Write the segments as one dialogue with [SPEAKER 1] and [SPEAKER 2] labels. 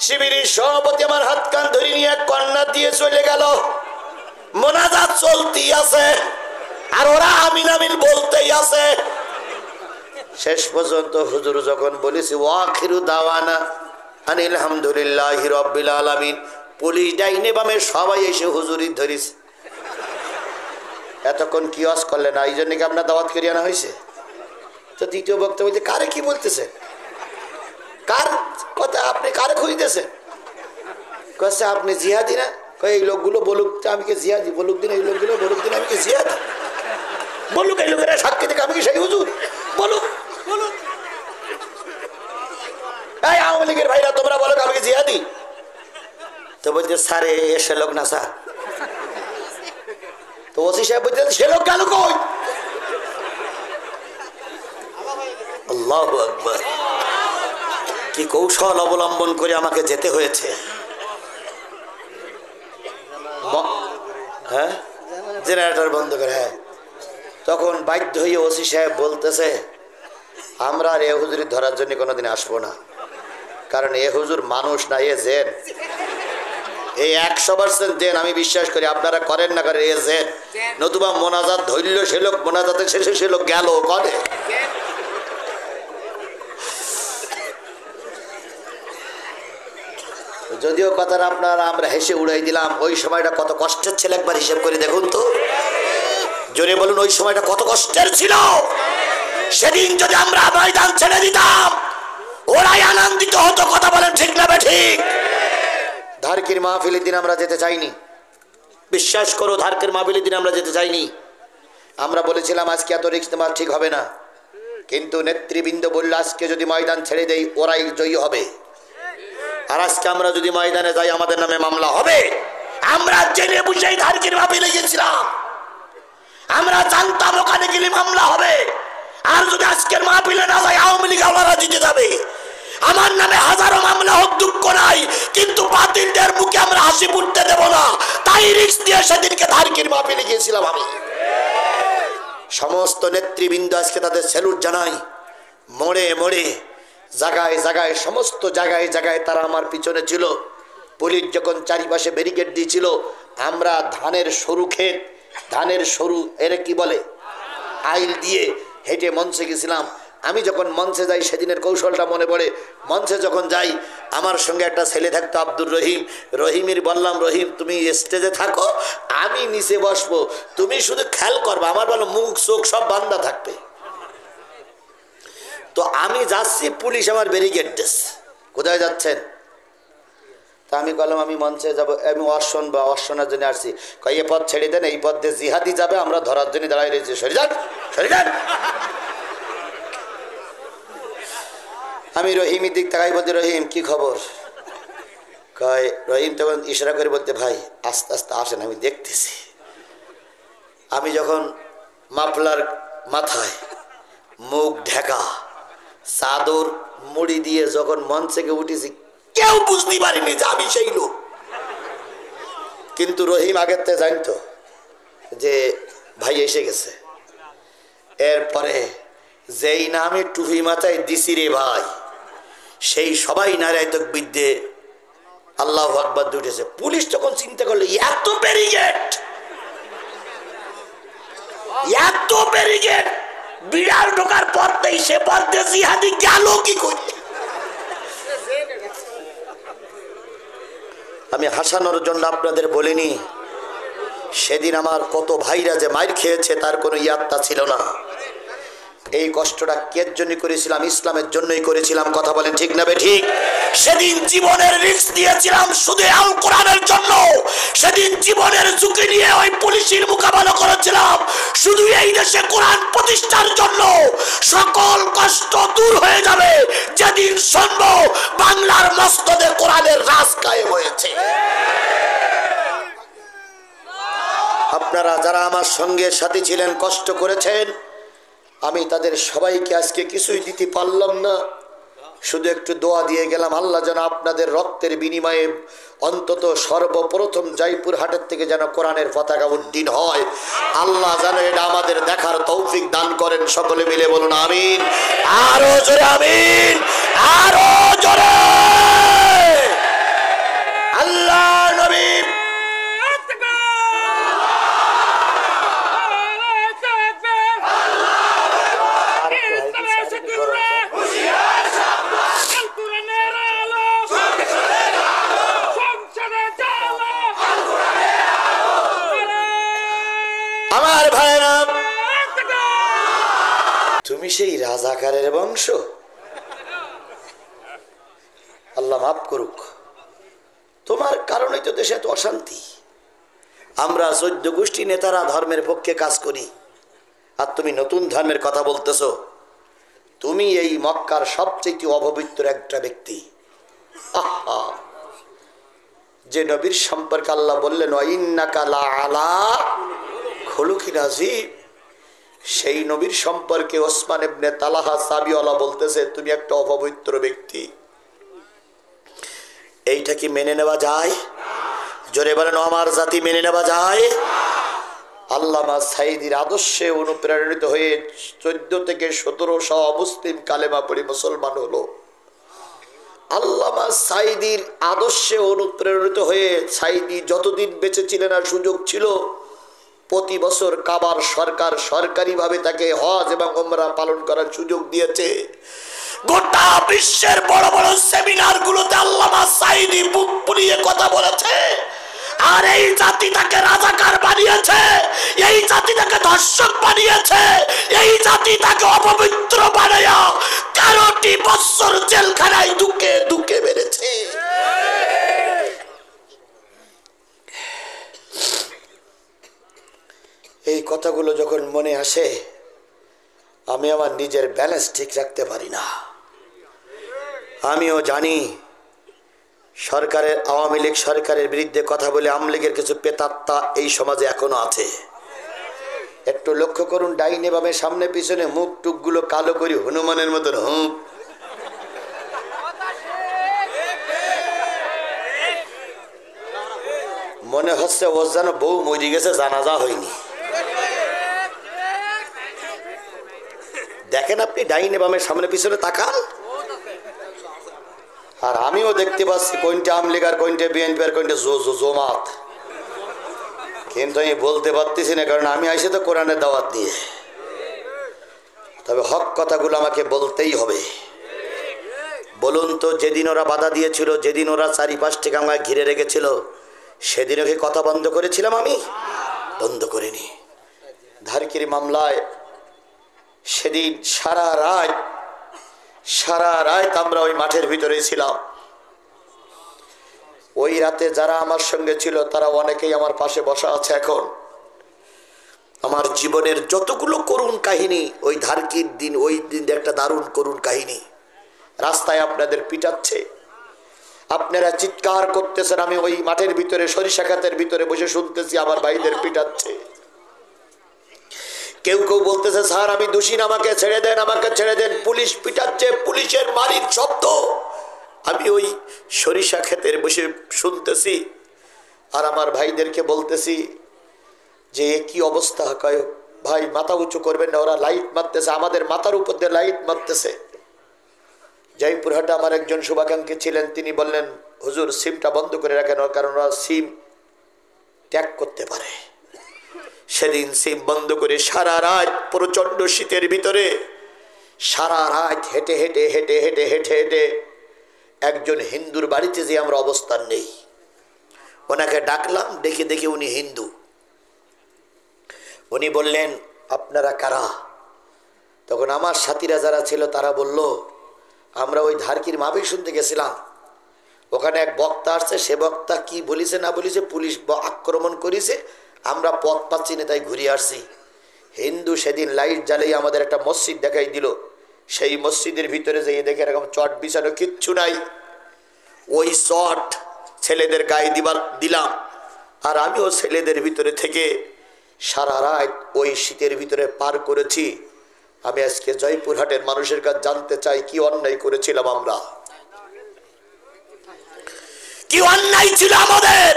[SPEAKER 1] শিবিরের সভাপতি আমার হাত কান ধরে নিয়ে কন্যা দিয়ে চলে গেল। মোনাজাত চলতেই আছে আর ওরা আমিন আমিন বলতেই আছে। শেষ পর্যন্ত হুজুর যখন বলেছি ওয়াখিরু দাওয়ানা আনিল হামদুলিল্লাহি রাব্বিল আলামিন, পুলিশ ডাইনে বামে সবাই এসে হুজুরি ধরিস। এতক্ষণ কি ওয়াজ করলেন? এই জন্য কি আপনার দাওয়াত করিয়ে আনা হয়েছে? তো দ্বিতীয় বক্তব্য বলতে কারে কি বলতেছে, কার কথা আপনি কারে খুঁজতেছেন? কচ্ছে আপনি জিহাদি না? এই লোকগুলো বলুক আমি কি জিহাদি, বলুক দিন এই লোকগুলো বলুক দিন আমি কি জিহাদি, বলুক এই লোকেরা সাক্ষী থেকে আমি কি সেই হুজুর, বলুক বলুক। এই আওয়ামী লীগের ভাইরা তোমরা বলো আমি কি জিহাদি? তো বলছে স্যার এসে লোক না স্যার। তো ওসি সাহেব বলছে সে লোক গেল কই? আল্লাহু আকবার, কি কৌশল অবলম্বন করে আমাকে যেতে হয়েছে। হ্যাঁ, জেনারেটর বন্ধ করে। হ্যাঁ, তখন বাধ্য হয়ে ওসি সাহেব বলতেছে আমরা আর এ হুজুরি ধরার জন্য কোনোদিন আসবো না, কারণ এ হুজুর মানুষ না, এ জেন। এই 100% জেন, আমি বিশ্বাস করি। আপনারা করেন না করেন, এ জেন। নতুবা মোনাজাত ধরল সে লোক, মোনাজাতের শেষে সে লোক গেল করে। যদিও কথাটা আপনারা আমরা হেসে উড়াই দিলাম, ওই সময়টা কত কষ্টের ছিল একবার হিসাব করে দেখুন তো। জোরে বলুন ওই সময়টা কত কষ্টের ছিল। সেদিন যদি আমরা ময়দান ছেড়ে দিতাম ওরাই আনন্দিত হতো। কথা বলেন ঠিক না ঠিক? ধারকির মাহফিলের দিন আমরা যেতে চাইনি, বিশ্বাস করো। ধারকির মাহফিলের দিন আমরা যেতে চাইনি। আমরা বলেছিলাম আজকে এত রিস্ক নেওয়া ঠিক হবে না, কিন্তু নেতৃবৃন্দ বলল আজকে যদি ময়দান ছেড়ে দেই ওরাই জয়ী হবে। আর আজকে আমরা যদি ময়দানে যাই আমাদের নামে মামলা হবে। আমরা জেনে বুঝেই ধারকির মাহফিলে গেছিলাম, আমরা জানতাম ওখানে গেলে মামলা হবে। আর যদি আজকের মাহফিলে না যাই আওয়ামী লীগ আওয়ারা জিতে যাবে। আমার নামে হাজারো মামলা হোক, দুঃখ নাই, কিন্তু বাতিলদের মুখে আমরা হাসি ফুটতে দেব না। তাই রিস্ক দিয়ে সেদিনকে ধারকির মাহফিলে গিয়েছিলাম আমি। সমস্ত নেতৃবৃন্দ আজকে তাদের স্যালুট জানাই। মোড়ে মোড়ে, জায়গায় জায়গায়, সমস্ত জায়গায় জায়গায় তারা আমার পিছনে ছিল। পুলিশ যখন চারিপাশে ব্যারিকেড দিয়েছিল, আমরা ধানের সরু ক্ষেত, ধানের সরু এর কি বলে আইল দিয়ে হেঁটে মঞ্চে গেছিলাম। আমি যখন মঞ্চে যাই সেদিনের কৌশলটা মনে পড়ে। মঞ্চে যখন যাই আমার সঙ্গে একটা ছেলে থাকতো আব্দুর রহিম। রহিমের বললাম রহিম তুমি স্টেজে থাকো, আমি নিচে বসবো, তুমি শুধু খেয়াল করবা। আমার বলো মুখ চোখ সব বান্ধা থাকবে। তো আমি যাচ্ছি, পুলিশ আমার ব্যারিকেড দিচ্ছে, কোথায় যাচ্ছেন? তা আমি বললাম আমি মঞ্চে যাবো, আমি অর্শন বা অর্শনের জন্য আসছি। কই এ পথ ছেড়ে দেন, এই পথ দিয়ে জিহাদি যাবে, আমরা ধরার জন্য দাঁড়াই রয়েছি, সরে যান সরে যান। আমি রহিমের দিক তাকাই বলতে রহিম কি খবর? কয় রহিম তখন ইশারা করে বলতে ভাই আস্তে আস্তে আসেন আমি দেখতেছি। আমি যখন মাফলার মাথায় মুখ ঢাকা চাদর মুড়ি দিয়ে যখন মঞ্চ থেকে উঠেছি, কেউ বুঝতে পারিনি যে আমি সেই লোক। কিন্তু রহিম আগের থেকে জানতো যে ভাই এসে গেছে। এরপরে যেই নামে টুপি মাথায় দিছি রে ভাই, সেই সবাই নারায় তাকবীর দিয়ে আল্লাহু আকবার উঠেছে। পুলিশ তখন চিন্তা করলো এত ব্যারিকেড, এত ব্যারিকেড, বিড়াল ঢোকার পথেই সে পথে জিহাদি গেল কি করে? আমি হাসানোর জন্য আপনাদের বলিনি, সেদিন আমার কত ভাইরা যে মাইর খেয়েছে তার কোনো ইয়াত্তা ছিল না। এই কষ্টটা কের জন্য করেছিলাম? ইসলামের জন্যই করেছিলাম। কথা বলেন ঠিক না ঠিক? সেদিন জীবনের রিস্ক দিয়েছিলাম শুধু আল কোরআনের জন্য। সেদিন জীবনের ঝুঁকি নিয়ে ওই পুলিশের মোকাবেলা করেছিলাম শুধু এই দেশে কোরআন প্রতিষ্ঠার জন্য। সকল কষ্ট দূর হয়ে যাবে যেদিন শুনবো বাংলার মসজিদে কোরআনের রাজ কায়েম হয়েছে। আপনারা যারা আমার সঙ্গে সাথী ছিলেন, কষ্ট করেছেন, আমি তাদের সবাইকে আজকে কিছুই দিতে পারলাম না, শুধু একটু দোয়া দিয়ে গেলাম। আল্লাহ যেন আপনাদের রক্তের বিনিময়ে অন্তত সর্বপ্রথম জয়পুর হাটের থেকে যেন কোরআনের পতাকা উড্ডীন হয়। আল্লাহ যেন এটা আমাদের দেখার তৌফিক দান করেন। সকলে মিলে বলুন আমিন। আরো জোরে আমিন, আরো জোরে। তুমি সেই রাজাকারের বংশ? আল্লাহ মাফ করুক, তোমার কারণেই তো দেশে এত অশান্তি। আমরা 14 গোষ্ঠী নেতারা ধর্মের পক্ষে কাজ করি, আর তুমি নতুন ধর্মের কথা বলতেছো। তুমি এই মক্কার সবচেয়ে অপবিত্র একটা ব্যক্তি। আহা, যে নবীর সম্পর্কে আল্লাহ বললেন ওয়াইন্নাকা লাআলা খুলুকিন আযীম, সেই নবীর সম্পর্কে ওসমান ইবনে তালহা সাবিওয়ালা বলতেছে তুমি একটা অপবিত্র ব্যক্তি। এইটা কি মেনে নেওয়া যায়? জোরে বলেন, আমার জাতি মেনে নেওয়া যায়? আল্লামা সাঈদীর আদর্শে অনুপ্রেরিত হয়ে 14 থেকে 1700 মুসলিম কালেমা পড়ে মুসলমান হলো। আল্লামা সাঈদীর আদর্শে অনুপ্রেরিত হয়ে সাঈদী যতদিন বেঁচে ছিলেন আর সুযোগ ছিল, প্রতি বছর কাবার সরকার সরকারিভাবে তাকে হজ এবং উমরা পালন করার সুযোগ দিয়েছে। গোটা বিশ্বের বড় বড় সেমিনার গুলোতে আল্লামা সাঈদী বুক ফুলিয়ে কথা বলেছে। আর এই জাতি তাকে রাজাকার বানিয়েছে, এই জাতি তাকে ধর্ষক বানিয়েছে, এই জাতি তাকে অপবিত্র বানায়া 13টি বছর জেলখানায় দুকে দুকে মেরেছে। এই কথাগুলো যখন মনে আসে, আমি আমার নিজের ব্যালেন্স ঠিক রাখতে পারি না। আমিও জানি সরকারের, আওয়ামী লীগ সরকারের বিরুদ্ধে কথা বলে আওয়ামী লীগের কিছু পেতাত্তা এই সমাজে এখনো আছে। একটু লক্ষ্য করুন, ডাইনে বামে সামনে পিছনে মুখ টুকগুলো কালো করি হনুমানের মতন হুম। মনে হচ্ছে ও যেন বউ মরে গেছে, জানাজা হয়নি। দেখেন আপনি ডাইনে বামে সামনে পিছনে তাকান, আর আমিও দেখতে পাচ্ছি কোনটা আওয়ামী লীগ আর কোনটা বিএনপি আর কোনটা জমাত। কিন্তু আমি বলতে পারতেছি না, কারণ আমি আইসে তো কোরআনের দাওয়াত দিয়ে। তবে হক কথাগুলো আমাকে বলতেই হবে। বলুন তো, যেদিন ওরা বাধা দিয়েছিল, যেদিন ওরা 4-5 থেকে আমাকে ঘিরে রেখেছিল, সেদিন ওকে কথা বন্ধ করেছিলাম? আমি বন্ধ করিনি। ধারকির মামলায় সেদিন সারা রাত আমরা ওই মাঠের ভিতরে ছিলাম। ওই রাতে যারা আমার সঙ্গে ছিল তারা অনেকেই আমার পাশে বসা আছে এখন। আমার জীবনের যতগুলো করুণ কাহিনী ওই ধারকির দিন, ওই দিন একটা দারুণ করুণ কাহিনী। রাস্তায় আপনাদের পিটাচ্ছে, আপনারা চিৎকার করতেছেন, আমি ওই মাঠের ভিতরে সরিষা ক্ষেতের ভিতরে বসে শুনতেছি আমার ভাইদের পিটাচ্ছে। কেউ কেউ বলতেছে স্যার আমি দোষী, আমাকে ছেড়ে দেন, আমাকে ছেড়ে দেন, পুলিশ পিটাচ্ছে, পুলিশের মারির শব্দ আমি ওই সরিষা ক্ষেতের বসে শুনতেছি। আর আমার ভাইদেরকে বলতেছি যে কি অবস্থা। কয় ভাই মাথা উঁচু করবেন না, ওরা লাইট মারতেছে, আমাদের মাথার উপর দিয়ে লাইট মারতেছে। জয়পুরহাটে আমার একজন শুভাকাঙ্ক্ষী ছিলেন, তিনি বললেন হুজুর সিমটা বন্ধ করে রাখেন, কারণ ওরা সিম ত্যাগ করতে পারে। সেদিন সিম বন্ধ করে সারা রাত প্রচন্ড শীতের ভিতরে সারা রাত হেঁটে হেঁটে হেঁটে হেঁটে হেঁটে হেঁটে একজন হিন্দুর বাড়িতে যে আমরা অবস্থান নেই, ওনাকে ডাকলাম, দেখে দেখে উনি হিন্দু। উনি বললেন আপনারা কারা? তখন আমার সাথীরা যারা ছিল তারা বলল আমরা ওই ধারকির মাহফিল শুনতে গেছিলাম, ওখানে এক বক্তা আসছে, সে বক্তা কি বলিছে না বলিছে, পুলিশ আক্রমণ করেছে, আমরা পথ পাচ্ছি না তাই ঘুরে আসছি। হিন্দু সেদিন লাইট জ্বালিয়ে আমাদের একটা মসজিদ দেখাই দিল, সেই মসজিদের ভিতরে যেয়ে দেখে এরকম চট বিছানো কিচ্ছু নাই, ওই চট ছেলেদের গায়ে দিলাম। আর আমিও ছেলেদের ভিতরে থেকে সারা রাত ওই শীতের ভিতরে পার করেছি। আমি আজকে জয়পুরহাটের মানুষের কাছে জানতে চাই কি অন্যায় করেছিলাম আমরা, কি অন্যায় ছিল আমাদের?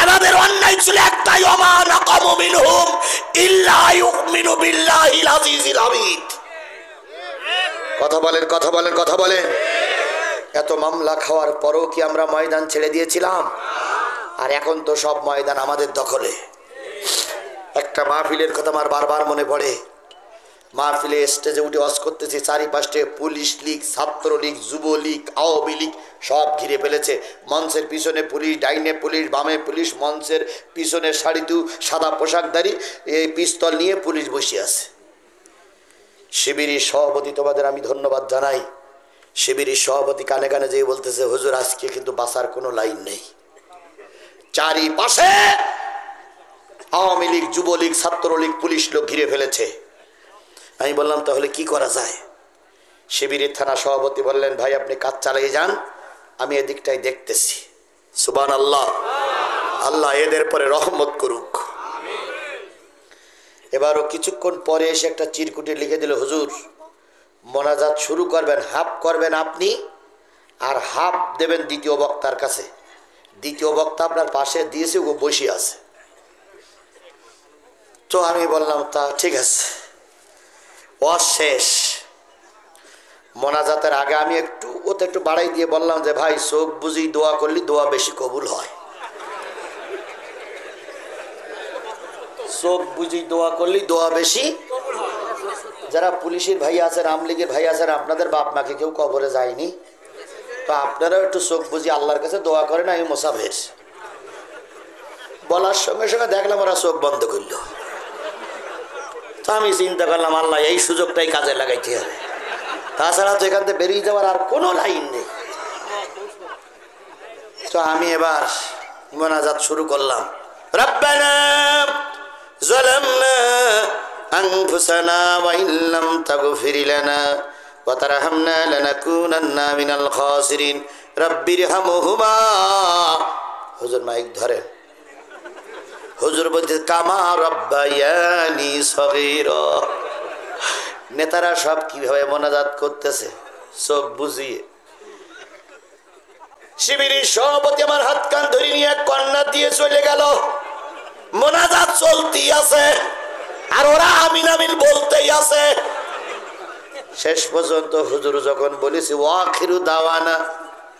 [SPEAKER 1] আমাদের অন্যায় ছিল একটাই, ওমা নাকামু মিনহুম ইল্লা ইউমিনু বিল্লাহিল আজিজিল হামিদ। কথা বলেন, কথা বলেন, কথা বলেন। এত মামলা খাওয়ার পরও কি আমরা ময়দান ছেড়ে দিয়েছিলাম? আর এখন তো সব ময়দান আমাদের দখলে। একটা মাহফিলের কথা আমার বারবার মনে পড়ে। মাহফিলে স্টেজে উঠে ওয়াজ করতেছি, চারিপাশে পুলিশ লীগ, ছাত্রলীগ, যুবলীগ, আওয়ামী লীগ সব ঘিরে ফেলেছে। মঞ্চের পিছনে পুলিশ, ডাইনে পুলিশ, বামে পুলিশ, মঞ্চের পিছনে সারিদু সাদা পোশাকধারী এই পিস্তল নিয়ে পুলিশ বসে আছে। শিবিরের সভাপতি তোমাদের আমি ধন্যবাদ জানাই। শিবিরের সভাপতি কানে কানে যেয়ে বলতেছে, হুজুর আজকে কিন্তু বাঁচার কোনো লাইন নেই, চারিপাশে আওয়ামী লীগ, যুবলীগ, ছাত্রলীগ, পুলিশ লোক ঘিরে ফেলেছে। আমি বললাম তাহলে কি করা যায়? শিবিরের থানা সভাপতি বললেন, ভাই আপনি কাজ চালিয়ে যান, আমি এদিকটাই দেখতেছি। সুবহানাল্লাহ, আল্লাহ এদের পরে রহমত করুক। এবারও কিছুক্ষণ পরে এসে একটা চিরকুটে লিখে দিল, হুজুর মোনাজাত শুরু করবেন, হাফ করবেন আপনি আর হাফ দেবেন দ্বিতীয় বক্তার কাছে। দ্বিতীয় বক্তা আপনার পাশে দিয়েছে, ও বসে আছে। তো আমি বললাম তা ঠিক আছে। শেষ মোনাজাতের আগে আমি একটু বাড়াই দিয়ে বললাম যে ভাই চোখ বুঝি দোয়া করলে দোয়া বেশি কবুল হয়, চোখ বুঝি দোয়া করলে দোয়া বেশি। যারা পুলিশের ভাই আছেন, আমলিগের ভাই আছেন, আপনাদের বাপ মাকে কেউ কবরে যায়নি, তো আপনারাও একটু চোখ বুঝি আল্লাহর কাছে দোয়া করেন। আমি মোসাফের বলার সঙ্গে সঙ্গে দেখলাম ওরা চোখ বন্ধ করলো। তো আমি চিন্তা করলাম আল্লাহ এই সুযোগটাই কাজে লাগাইতে হবে, তাছাড়া তো এখান থেকে বেরিয়ে যাওয়ার আর কোনো লাইন নেই। তো আমি এবার মোনাজাত শুরু করলাম। রব্বানা যালামনা আনফুসানা ওয়া ইল্লাম তাগফির লানা ওয়া তারহামনা লানাকুনান্না মিনাল খাসিরিন রব্বিরহামহুমা। হুজুর মাইক ধরেন। হুজুর বলতে কামা রব্বায়ানি সগীরা। নেতারা সব কিভাবে মোনাজাত করতেছে চোখ বুঝিয়ে। শিবিরের সভাপতি আমার হাত কান ধরে নিয়ে কন্যা দিয়ে চলে গেল। মোনাজাত চলতেই আছে আর ওরা আমিন আমিন বলতেই আছে। শেষ পর্যন্ত হুজুর যখন বলেছি ওয়াখিরু দাওয়ানা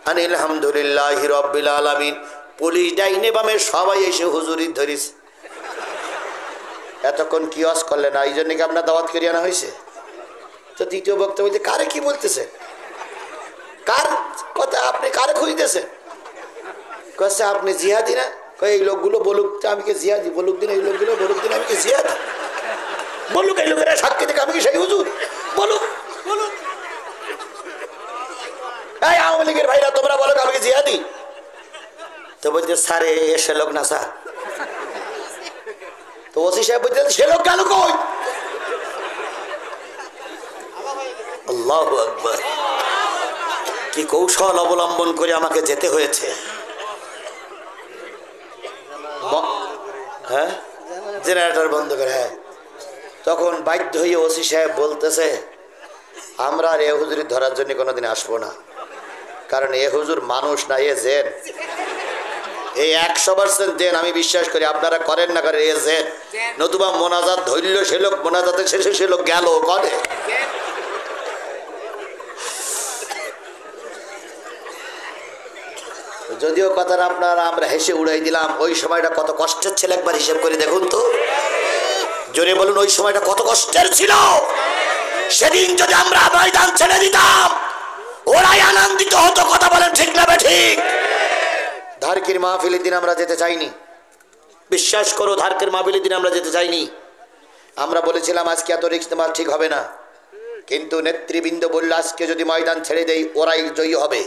[SPEAKER 1] আনিল হামদুলিল্লাহি রাব্বিল আলামিন, পুলিশ ডাইনে বামে সবাই এসে হুজুরি ধরিস। এতক্ষণ কি ওয়াজ করলেন, এই জন্য কি আপনার দাওয়াত করে আনা হয়েছে? তো দ্বিতীয় বক্তা বলছে কারে কি বলতেছেন, কার কথা আপনি কারে খুঁজতেছেন? কাছে আপনি জিহাদি না? এই লোকগুলো বলুক আমি কি জিহাদি, বলুক দিন এই লোকগুলো বলুক দিন আমি কি জিহাদি, বলুক এই লোকেরা সাক্ষী থেকে আমি কি সেই হুজুর, বলুক বলুক। এই আওয়ামী লীগের ভাইরা তোমরা বলো আমি কি জিহাদি? তো বলছে স্যারে এসে লোক না স্যার। তো ওসি সাহেব বলছে সে লোক গেল কই? আল্লাহু আকবার, কি কৌশল অবলম্বন করে আমাকে যেতে হয়েছে। হ্যাঁ জেনারেটর বন্ধ করে। হ্যাঁ তখন বাধ্য হয়ে ওসি সাহেব বলতেছে আমরা আর এ হুজুরি ধরার জন্য কোনোদিন আসবো না, কারণ এ হুজুর মানুষ না, এ জেন। এই 100% জেন, আমি বিশ্বাস করি আপনারা করেন না করেন, এ জেন। নতুবা মোনাজাত ধরল সে লোক, মোনাজাতের শেষে সে লোক গেল করে। যদিও কথাটা আপনারা আমরা হেসে উড়াই দিলাম, ওই সময়টা কত কষ্টের ছিল একবার হিসেব করে দেখুন তো। জোরে বলুন ওই সময়টা কত কষ্টের ছিল। সেদিন যদি আমরা ময়দান ছেড়ে দিতাম ওরাই আনন্দিত হতো। কথা বলেন ঠিক না ঠিক? ধারকির মাহফিলের দিন আমরা যেতে চাইনি, বিশ্বাস করো ধারকির মাহফিলের দিন আমরা যেতে চাইনি। আমরা বলেছিলাম আজকে এত রিস্ক নেওয়া ঠিক হবে না, কিন্তু নেতৃবৃন্দ বলল আজকে যদি ময়দান ছেড়ে দেই ওরাই জয়ী হবে,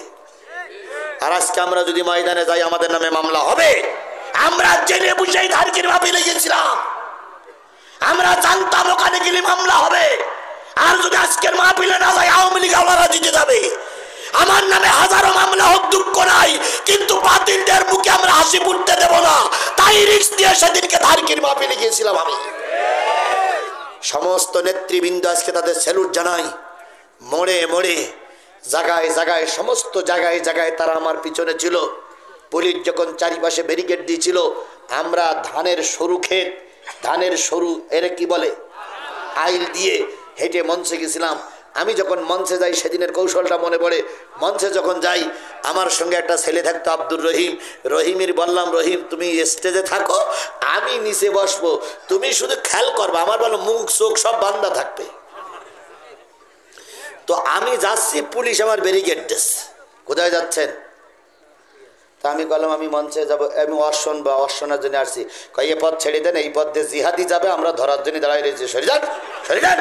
[SPEAKER 1] আর আজকে আমরা যদি ময়দানে যাই আমাদের নামে মামলা হবে। আমরা জেনে বুঝেই ধারকির মাহফিলে গেছিলাম, আমরা জানতাম ওখানে গেলে মামলা হবে, আর যদি আজকের মাহফিলে না যাই আওয়ামী লীগ ওরা জিতে যাবে। আমার নামে হাজারো মামলা হোক দুঃখ নাই, কিন্তু বাতিলদের মুখে আমরা হাসি ফুটতে দেব না। তাই রিস্ক দিয়ে সেদিনকে ধারকির মাহফিলে গিয়েছিলাম আমি। সমস্ত নেতৃবৃন্দ আজকে তাদের স্যালুট জানাই। মোড়ে মোড়ে জায়গায় জায়গায় সমস্ত জায়গায় জায়গায় তারা আমার পিছনে ছিল। পুলিশ যখন চারিপাশে ব্যারিকেড দিয়েছিল, আমরা ধানের সরু ক্ষেত, ধানের সরু এর কি বলে আইল দিয়ে হেঁটে মঞ্চে গেছিলাম। আমি যখন মঞ্চে যাই সেদিনের কৌশলটা মনে পড়ে। মঞ্চে যখন যাই আমার সঙ্গে একটা ছেলে থাকতো আব্দুর রহিম। রহিমের বললাম রহিম তুমি স্টেজে থাকো, আমি নিচে বসবো, তুমি শুধু খেয়াল করবা। আমার বলো মুখ চোখ সব বান্ধা থাকবে। তো আমি যাচ্ছি, পুলিশ আমার ব্যারিকেড দিচ্ছে, কোথায় যাচ্ছেন? তা আমি বললাম আমি মঞ্চে যাবো, আমি অর্শন বা অর্শনের জন্য আসছি। কই এ পথ ছেড়ে দেন, এই পথ দিয়ে জিহাদি যাবে, আমরা ধরার জন্য দাঁড়াই রয়েছি, সরে যান সরে যান।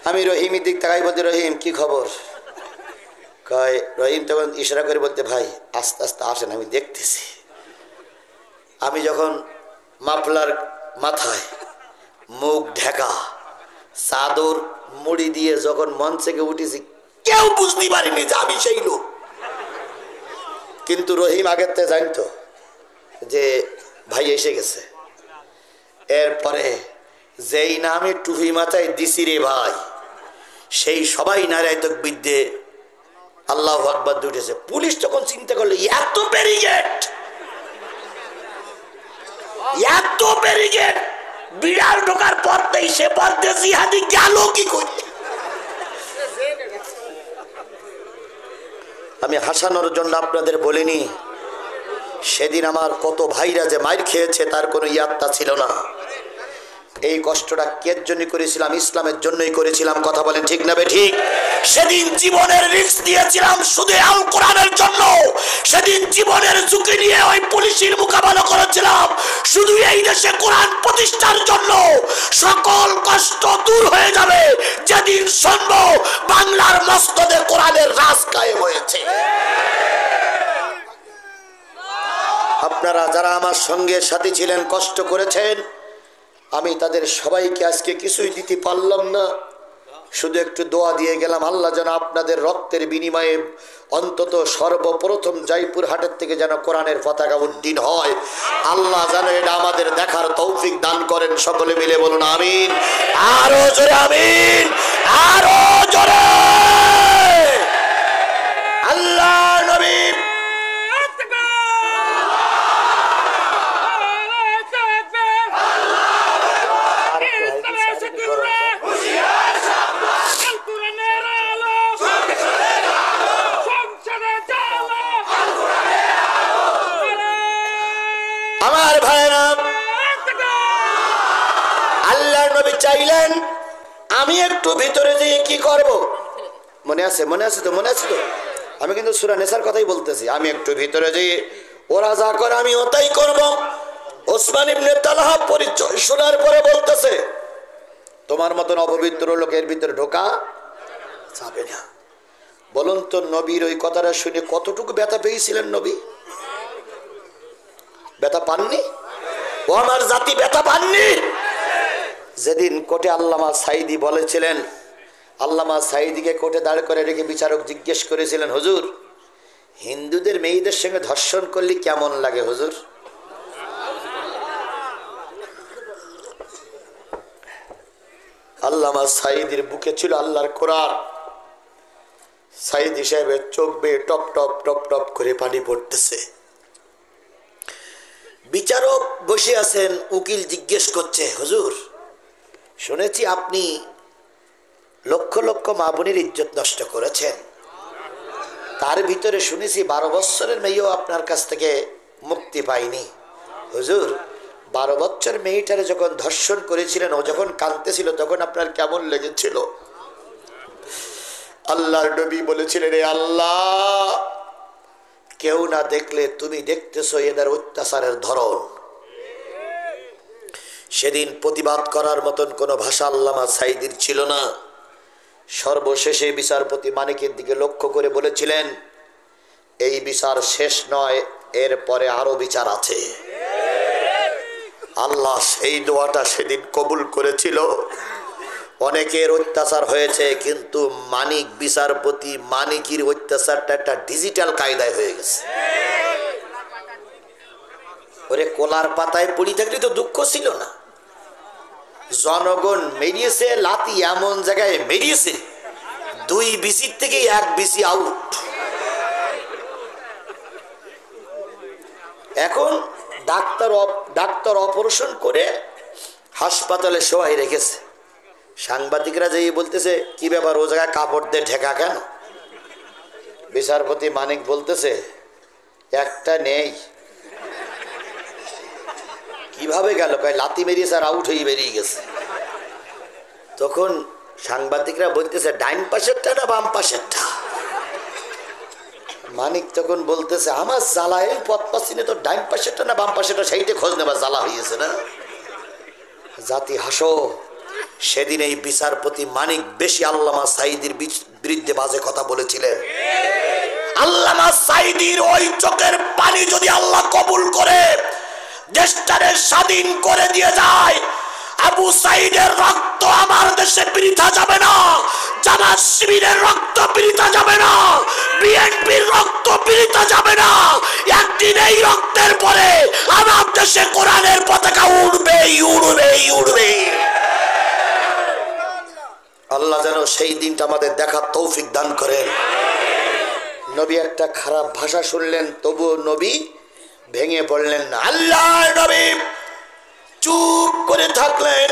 [SPEAKER 1] আমি রহিমের দিক তাকাই বলতে, রহিম কি খবর? কয় রহিম তখন ইশারা করে বলতে, ভাই আস্তে আস্তে আসেন আমি দেখতেছি। আমি যখন মাফলার মাথায় মুখ ঢাকা চাদর মুড়ি দিয়ে যখন মঞ্চ থেকে উঠেছি, কেউ বুঝতে পারিনি যে আমি সেই লোক। কিন্তু রহিম আগের থেকে জানতো যে ভাই এসে গেছে। এরপরে যেই নামে টুপি মাথায় দিছি রে ভাই, সেই সবাই নারায় তাকবীর দিয়ে আল্লাহু আকবার উঠেছে। পুলিশ তখন চিন্তা করলো এত ব্যারিকেড, এত ব্যারিকেড, বিড়াল ঢোকার পথেই সে পথে জিহাদি গেল কি করে? আমি হাসানোর জন্য আপনাদের বলিনি, সেদিন আমার কত ভাইরা যে মাইর খেয়েছে তার কোনো ইয়াত্তা ছিল না। এই কষ্টটা কের জন্য করেছিলাম? ইসলামের জন্যই করেছিলাম। কথা বলেন ঠিক না বেঠিক? সেদিন জীবনের রিস্ক দিয়েছিলাম শুধু আল কোরআনের জন্য। সেদিন জীবনের ঝুঁকি নিয়ে ওই পুলিশের মোকাবেলা করেছিলাম শুধু এই দেশে কোরআন প্রতিষ্ঠার জন্য। সকল কষ্ট দূর হয়ে যাবে যেদিন শুনবো বাংলার মসজিদে কোরআনের রাজ কায়েম হয়েছে। আপনারা যারা আমার সঙ্গে সাথী ছিলেন, কষ্ট করেছেন, আমি তাদের সবাইকে আজকে কিছুই দিতে পারলাম না, শুধু একটু দোয়া দিয়ে গেলাম। আল্লাহ যেন আপনাদের রক্তের বিনিময়ে অন্তত সর্বপ্রথম জয়পুর হাটের থেকে যেন কোরআনের পতাকা উড্ডীন হয়। আল্লাহ যেন এটা আমাদের দেখার তৌফিক দান করেন। সকলে মিলে বলুন আমিন। আরো জোরে আমিন, আরো জোরে। আল্লাহ নবী আমার ভাইরা, আল্লাহর নবী চাইলেন আমি একটু ভিতরে যেয়ে কি করব। মনে আছে? মনে আছে তো? মনে আছে তো? আমি কিন্তু সূরা নিসার কথাই বলতেছি। আমি একটু ভিতরে যেয়ে ওরা যা করে আমি ওটাই করব। ওসমান ইবনে তালহা পরিচয় শোনার পরে বলতেছে, তোমার মতন অপবিত্র লোকের ভিতরে ঢোকা যাবে না। বলুন তো নবীর ওই কথাটা শুনে কতটুকু ব্যথা পেয়েছিলেন নবী? ব্যথা পাননি? ও আমার জাতি ব্যথা পাননি? যেদিন কোর্টে আল্লামা সাঈদী বলেছিলেন, আল্লামা সাঈদীকে কোর্টে দাঁড় করে রেখে বিচারক জিজ্ঞেস করেছিলেন, হুজুর হিন্দুদের মেয়েদের সঙ্গে ধর্ষণ করলে কেমন লাগে হুজুর? আল্লামা সাঈদীর বুকে ছিল আল্লাহর কোরআন। সাঈদী সাহেবের চোখ বেয়ে টপ টপ টপ টপ করে পানি পড়তেছে। বিচারক বসে আছেন, উকিল জিজ্ঞেস করছে, হুজুর শুনেছি আপনি লক্ষ লক্ষ মা বোনের ইজ্জত নষ্ট করেছেন, তার ভিতরে শুনেছি 12 বছরের মেয়েও আপনার কাছ থেকে মুক্তি পায়নি। হুজুর 12 বছর মেয়েটারে যখন ধর্ষণ করেছিলেন, ও যখন কাঁদতেছিল তখন আপনার কেমন লেগেছিল? আল্লাহর নবী বলেছিলেন, রে আল্লাহ, কেউ না দেখলে তুমি দেখতেছো এদের অত্যাচারের ধরন। সেদিন প্রতিবাদ করার মতন কোনো ভাষা আল্লামা সাঈদীর ছিল না। সর্বশেষে বিচারপতি মানিকের দিকে লক্ষ্য করে বলেছিলেন, এই বিচার শেষ নয়, এরপরে আরো বিচার আছে। আল্লাহ সেই দোয়াটা সেদিন কবুল করেছিল। অনেকের অত্যাচার হয়েছে, কিন্তু মানিক বিচারপতি মানিকের অত্যাচারটা একটা ডিজিটাল কায়দায় হয়ে গেছে। ওরে কোলার পাতায় পড়ি থাকলে তো দুঃখ ছিল না। জনগণ মেরিয়েছে লাতি, এমন জায়গায় মেরিয়েছে 2 বিসির থেকে 1 বিসি আউট। এখন ডাক্তার অপারেশন করে হাসপাতালে শোয়াই রেখেছে। সাংবাদিকরা যেই বলতেছে, কি ব্যাপার ও জায়গায় কাপড় দিয়ে ঢেকা কেন? বিচারপতি মানিক বলতেছে, একটা নেই। কিভাবে গেল? কয় লাতি মেরিয়েছে আর আউট হয়ে বেরিয়ে গেছে। তখন সাংবাদিকরা বলতেছে, ডাইন পাশেরটা না বাম পাশেরটা? মানিক তখন বলতেছে, আমার জ্বালায় পথ পাচ্ছি না, তো ডাইন পাশেরটা না বাম পাশেরটা সেইটা খোঁজ নেবার জ্বালা হয়েছে না। জাতি হাসো, সেদিন এই বিচারপতি মানিক বেশি আল্লামা সাঈদীর বিরুদ্ধে বাজে কথা বলেছিলেন। আল্লামা সাঈদীর ওই চোখের পানি যদি আল্লাহ কবুল করে দেশটারে স্বাধীন করে দিয়ে যায়, আবু সাঈদের রক্ত আমার দেশে বৃথা যাবে না, জামাত শিবিরের রক্ত বৃথা যাবে না, বিএনপির রক্ত বৃথা যাবে না। একদিন এই রক্তের পরে আমার দেশে কোরআনের পতাকা উড়বে উড়বে উড়বে। আল্লাহ যেন সেই দিনটা আমাদের দেখার তৌফিক দান করেন। নবী একটা খারাপ ভাষা শুনলেন, তবুও নবী ভেঙে পড়লেন না। আল্লাহর নবী চুপ করে থাকলেন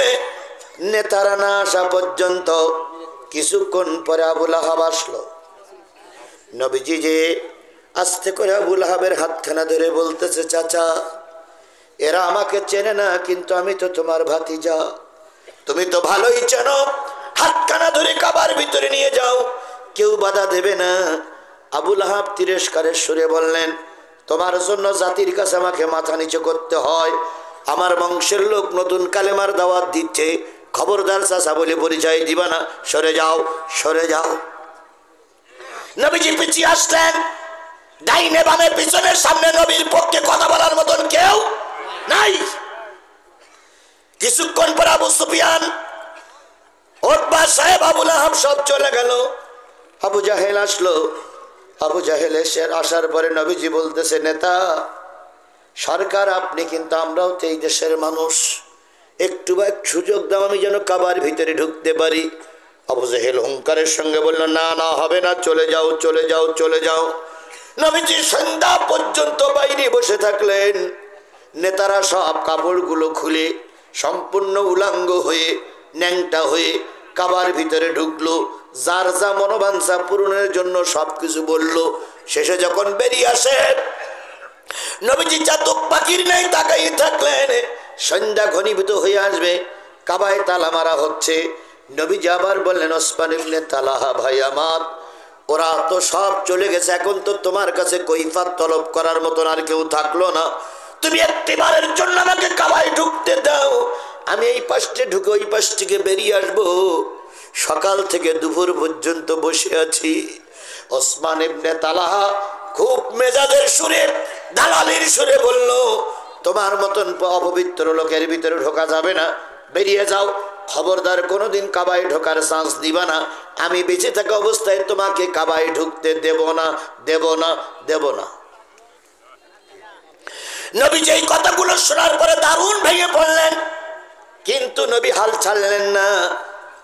[SPEAKER 1] নেতারা না আসা পর্যন্ত। কিছুক্ষণ পরে আবুল আহাব আসলো। নবীজি যে আস্তে করে আবুল আহাবের হাতখানা ধরে বলতেছে, চাচা এরা আমাকে চেনে না, কিন্তু আমি তো তোমার ভাতিজা, তুমি তো ভালোই চেনো, হাতখানা ধরে কাবার ভিতরে নিয়ে যাও, কেউ বাধা দেবে না। আবুল আহাব তিরস্কারের সুরে বললেন, তোমার জন্য জাতির কাছে আমাকে মাথা নিচু করতে হয়, আমার বংশের লোক নতুন কালেমার দাওয়াত দিচ্ছে, খবরদার চাচা বলে পরিচয় দিবা না, সরে যাও সরে যাও। নবীজি পিছিয়ে আসলেন, ডাইনে বামে পিছনের সামনে নবীর পক্ষে কথা বলার মতন কেউ নাই। কিছুক্ষণ পর আবু সুফিয়ান, উতবা সাহেব, আবুল আহাব সব চলে গেল। আবু জাহেল আসলো। আবু জাহেল আসার পরে নবীজি বলতেছে, নেতা সরকার আপনি, কিন্তু আমরাও তো এই দেশের মানুষ, একটু বা সুযোগ দাও, আমি যেন কাবার ভিতরে ঢুকতে পারি। আবু জাহেল হুঙ্কারের সঙ্গে বলল, না না হবে না, চলে যাও চলে যাও চলে যাও। নবীজি সন্ধ্যা পর্যন্ত বাইরে বসে থাকলেন। নেতারা সব কাপড়গুলো খুলে সম্পূর্ণ উলাঙ্গ হয়ে ন্যাংটা হয়ে কাবার ভিতরে ঢুকলো, যার যা মনোবাঞ্ছা পূরণের জন্য সবকিছু বলল। শেষে যখন বেরিয়ে আসে, নবীজি চাতক পাখির নাই তাকাই থাকলেন। সন্ধ্যা ঘনীভূত হয়ে আসবে, কাবায় তালা মারা হচ্ছে। নবীজি আবার বললেন, ওসমান ইবনে তালহা ভাই আমার, ওরা তো সব চলে গেছে, এখন তো তোমার কাছে কৈফাত তলব করার মতন আর কেউ থাকলো না, তুমি একটিবারের জন্য আমাকে কাবায় ঢুকতে দাও, আমি এই পাশে ঢুকে ওই পাশ থেকে বেরিয়ে আসবো। সকাল থেকে দুপুর পর্যন্ত বসে আছি। ওসমান ইবনে তালহা খুব মেজাজের সুরে, দালালির সুরে বলল, তোমার মতন অপবিত্র লোকের ভিতরে ঢোকা যাবে না, বেরিয়ে যাও, খবরদার কোনোদিন কাবায় ঢোকার চান্স দিবা না, আমি বেঁচে থাকা অবস্থায় তোমাকে কাবায় ঢুকতে দেব না দেব না দেব না। নবী যেই কথাগুলো শোনার পরে দারুণ ভেঙে পড়লেন, কিন্তু নবী হাল ছাড়লেন না।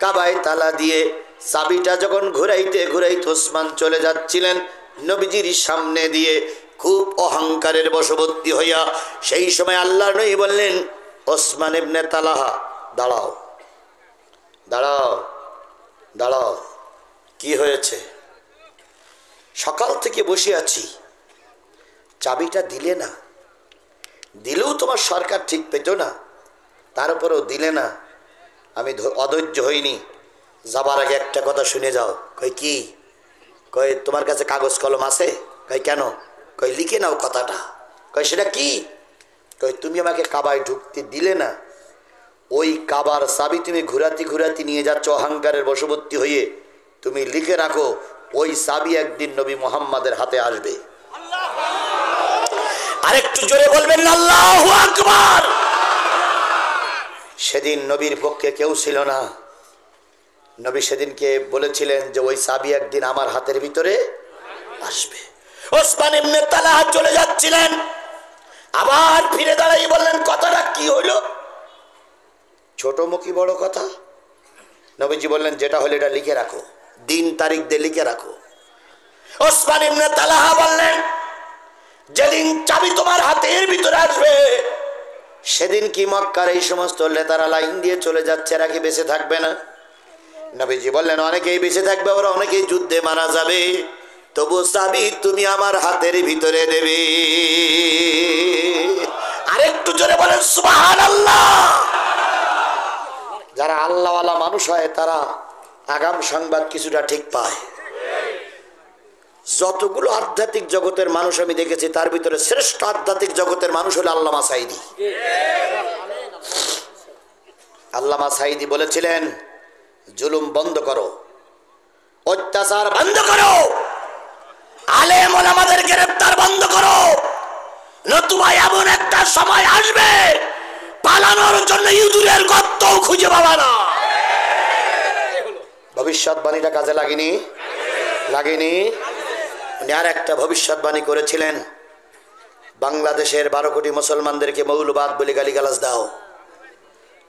[SPEAKER 1] কাবায় তালা দিয়ে চাবিটা যখন ঘুরাইতে ঘুরাইতে ওসমান চলে যাচ্ছিলেন নবীজির সামনে দিয়ে, খুব অহংকারের বশবর্তী হইয়া, সেই সময় আল্লাহর নবী বললেন, ওসমান ইবনে তালহা দাঁড়াও দাঁড়াও দাঁড়াও, কি হয়েছে? সকাল থেকে বসে আছি, চাবিটা দিলে না, দিলেও তোমার সরকার ঠিক পেত না, তারপরেও দিলে না, আমি অধৈর্য হইনি, যাবার আগে একটা কথা শুনে যাও। কই কি? কই তোমার কাছে কাগজ কলম আছে? কই কেন? কই লিখে নাও কথাটা। কই সেটা কি? কই তুমি আমাকে কাবায় ঢুকতে দিলে না, ওই কাবার চাবি তুমি ঘুরাতি ঘুরাতি নিয়ে যাচ্ছ অহংকারের বশবর্তী হয়ে, তুমি লিখে রাখো, ওই চাবি একদিন নবী মুহাম্মাদের হাতে আসবে। আরেকটু জোরে বলবেন না আল্লাহু আকবার। সেদিন নবীর পক্ষে কেউ ছিল না। নবী সেদিনকে বলেছিলেন যে ওই চাবি একদিন আমার হাতের ভিতরে আসবে। ওসমান ইবনে তালহা চলে যাচ্ছিলেন, আবার ফিরে দাঁড়াই বললেন, কথাটা কি হইল? ছোট মুখী বড় কথা। নবীজি বললেন, যেটা হলো এটা লিখে রাখো, দিন তারিখ দিয়ে লিখে রাখো। ওসমান ইবনে তালহা বললেন, যেদিন চাবি তোমার হাতের ভিতরে আসবে সেদিন কি মক্কার এই সমস্ত নেতারা লাইন দিয়ে চলে যাচ্ছে, এরা কি বেঁচে থাকবে না? নবীজি বললেন, অনেকেই বেঁচে থাকবে, ওরা অনেকেই যুদ্ধে মারা যাবে, তবু চাবি তুমি আমার হাতের ভিতরে দেবে। আরেকটু জোরে বলেন সুবহানাল্লাহ। যারা আল্লাহওয়ালা মানুষ হয় তারা আগাম সংবাদ কিছুটা ঠিক পায়। যতগুলো আধ্যাত্মিক জগতের মানুষ আমি দেখেছি, তার ভিতরে শ্রেষ্ঠ আধ্যাত্মিক জগতের মানুষ হলো আল্লামা সাঈদী। আল্লামা সাঈদী বলেছিলেন, জুলুম বন্ধ করো, অত্যাচার বন্ধ করো, আলেম ওলামাদের গ্রেফতার বন্ধ করো, নতুবা এমন একটা সময় আসবে পালানোর জন্য ইঁদুরের গর্তও খুঁজে পাবা না। ভবিষ্যৎবাণীটা কাজে লাগেনি? উনি আর একটা ভবিষ্যৎবাণী করেছিলেন, বাংলাদেশের 12 কোটি মুসলমানদেরকে মৌলবাদ বলে গালিগালাজ দাও।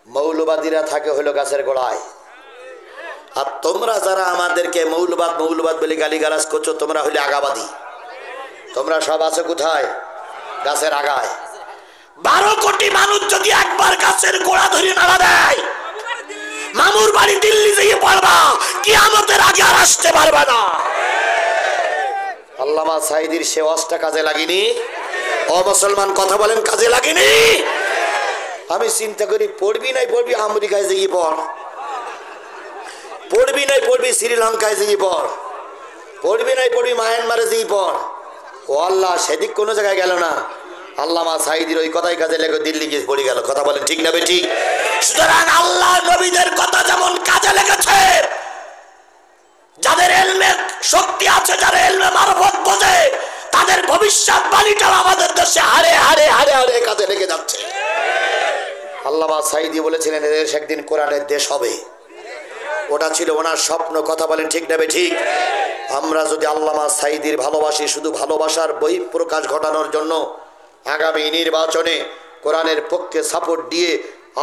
[SPEAKER 1] মৌলবাদীরা থাকে হলো গাছের গোড়ায়, আর তোমরা যারা আমাদেরকে মৌলবাদ বলে গালিগালাজ করছো, তোমরা হলে আগাবাদী। তোমরা সব আছো কোথায়? গাছের আগায়। 12 কোটি মানুষ যদি একবার গাছের গোড়া ধরে নাড়া দেয়, মামুর বাড়ি দিল্লি যেয়ে পড়বা, কিয়ামতের আগে আর আসতে পারবা না। আল্লামা সাঈদীর সে ওয়াজটা কাজে লাগেনি? ও মুসলমান কথা বলেন, কাজে লাগেনি? আমি চিন্তা করি, পড়বি আমেরিকায় যেয়ে পড়, পড়বি শ্রীলঙ্কায় যেয়ে পড়, পড়বি মায়ানমারে যেয়ে পড়। ও আল্লাহ, সেদিক কোনো জায়গায় গেল না। আল্লামা সাঈদীর ওই কথাই কাজে লেগে দিল্লি গিয়ে পড়ে গেল। কথা বলেন ঠিক না বেঠিক? সুতরাং আল্লাহ নবীদের কথা যেমন কাজে লেগেছে, যাদের ইলমে শক্তি আছে, যারা ইলমে মারফত বোঝে, তাদের ভবিষ্যৎবাণীটাও আমাদের দেশে হারে কাজে লেগে যাচ্ছে। আল্লামা সাঈদী বলেছিলেন, এদের একদিন কোরআনের দেশ হবে। ওটা ছিল ওনার স্বপ্ন। কথা বলেন ঠিক না বেঠিক? আমরা যদি আল্লামা সাঈদীর ভালোবাসি, শুধু ভালোবাসার বহিঃপ্রকাশ ঘটানোর জন্য আগামী নির্বাচনে কোরআনের পক্ষে সাপোর্ট দিয়ে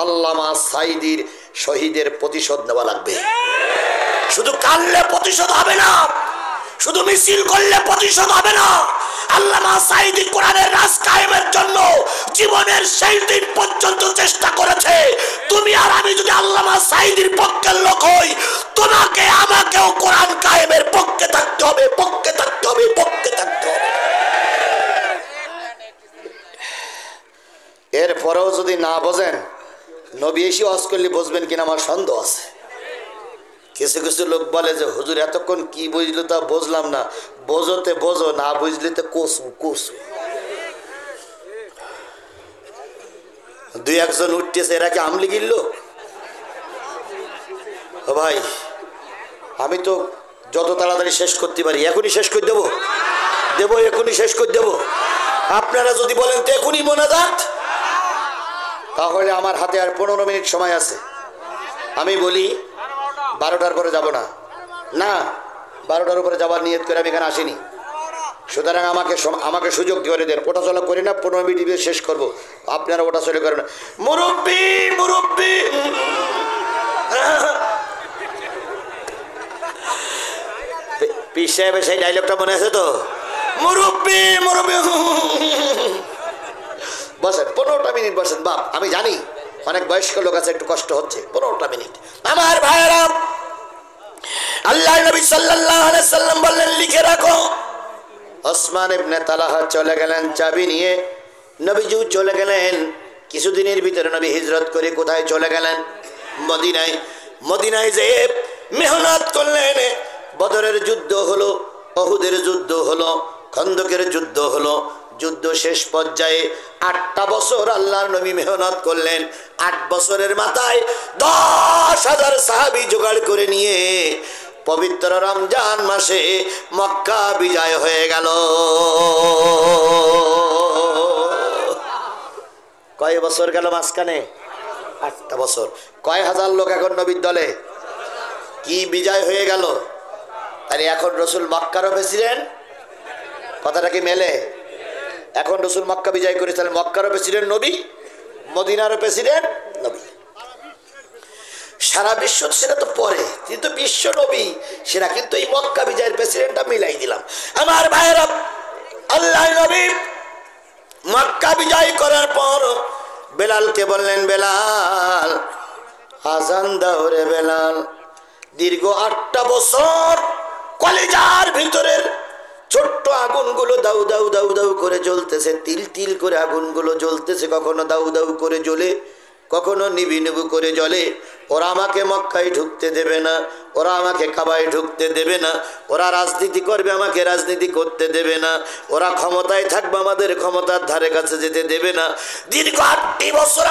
[SPEAKER 1] আল্লামা সাঈদীর শহীদের প্রতিশোধ নেওয়া লাগবে। শুধু কানলে প্রতিশোধ হবে না, শুধু মিছিল করলে প্রতিশোধ হবে না। আল্লামা সাঈদী কোরআনের রাজ কায়েমের জন্য জীবনের শেষ দিন পর্যন্ত চেষ্টা করেছে। তুমি আর আমি যদি আল্লামা সাঈদীর পক্ষের লোক হই, তোমাকে আমাকেও কোরআন কায়েমের পক্ষে থাকতে হবে। এরপরেও যদি না বোঝেন, নবী এসে ওয়াজ করলে বুঝবেন কিনা আমার সন্দেহ আছে। কিছু লোক বলে যে হুজুর এতক্ষণ কি বুঝলো তা বুঝলাম না। বোঝোতে বোঝো, না বুঝলে তো কসু। 2-1 জন উঠতেছে, এরা কি আমলি গিলল? ও ভাই, আমি তো যত তাড়াতাড়ি শেষ করতে পারি এখনই শেষ করে দেবো, এখনই শেষ করে দেবো। আপনারা যদি বলেন তো এখনই মোনাজাত, তাহলে আমার হাতে আর 15 মিনিট সময় আছে। আমি বলি 12টার পরে যাব না, 12টার উপরে যাবার নিয়ত করে আমি এখানে আসিনি। সুতরাং আমাকে সুযোগ করে দেন। ওটা চলা করি না, 15 মিনিট শেষ করব। আপনারা ওটা চলে করেন। মুরব্বি পীর সাহেবের সেই ডায়লগটা মনে আছে তো? মুরব্বি বসেন, 15টা মিনিট বসেন। বাপ, আমি জানি অনেক বয়স্ক লোক আছে, একটু কষ্ট হচ্ছে। 15টা মিনিট। আমার ভাইয়েরা, আল্লাহর নবী সাল্লাল্লাহু আলাইহি সাল্লাম বললেন, লিখে রাখো। ওসমান ইবনে তালহা চলে গেলেন চাবি নিয়ে। নবীজি চলে গেলেন। কিছুদিনের ভিতরে নবী হিজরত করে কোথায় চলে গেলেন? মদিনায় যেয়ে মেহনত করলেন। বদরের যুদ্ধ হলো, উহুদের যুদ্ধ হলো, খন্দকের যুদ্ধ হলো। যুদ্ধ শেষ পর্যায়ে 8টা বছর আল্লাহর নবী মেহনত করলেন। 8 বছরের মাথায় 10,000 সাহাবী জোগাড় করে নিয়ে পবিত্র রমজান মাসে মক্কা বিজয় হয়ে গেল। কয় বছর গেল মাঝখানে? 8টা বছর। কয় হাজার লোক এখন নবীর দলে? কি বিজয় হয়ে গেল? আরে এখন রসুল মক্কারও প্রেসিডেন্ট। কথাটা কি মেলে? এখন রসুল মক্কা বিজয় করে, তাহলে মক্কারও প্রেসিডেন্ট নবী, মদিনারও প্রেসিডেন্ট নবী। সারা বিশ্ব সেটা তো পরে, কিন্তু বিশ্ব নবী সেটা, কিন্তু এই মক্কা বিজয়ের প্রেসিডেন্টটা মিলাই দিলাম। আমার ভাইয়েরা, আল্লাহ নবী মক্কা বিজয় করার পর বেলালকে বললেন, বেলাল আজান দাও রে বেলাল। দীর্ঘ 8টা বছর কলেজার ভিতরের ছোট্ট আগুনগুলো দাউ দাউ দাউ দাউ করে জ্বলতেছে, তিল তিল করে আগুনগুলো জ্বলতেছে। কখনো দাউ দাউ করে জ্বলে, কখনো নিবি নিবু করে জ্বলে। ওরা আমাকে মক্কায় ঢুকতে দেবে না, ওরা আমাকে কাবায় ঢুকতে দেবে না, ওরা রাজনীতি করবে আমাকে রাজনীতি করতে দেবে না, ওরা ক্ষমতায় থাকবে আমাদের ক্ষমতার ধারে কাছে যেতে দেবে না। দীর্ঘ 8টি বছর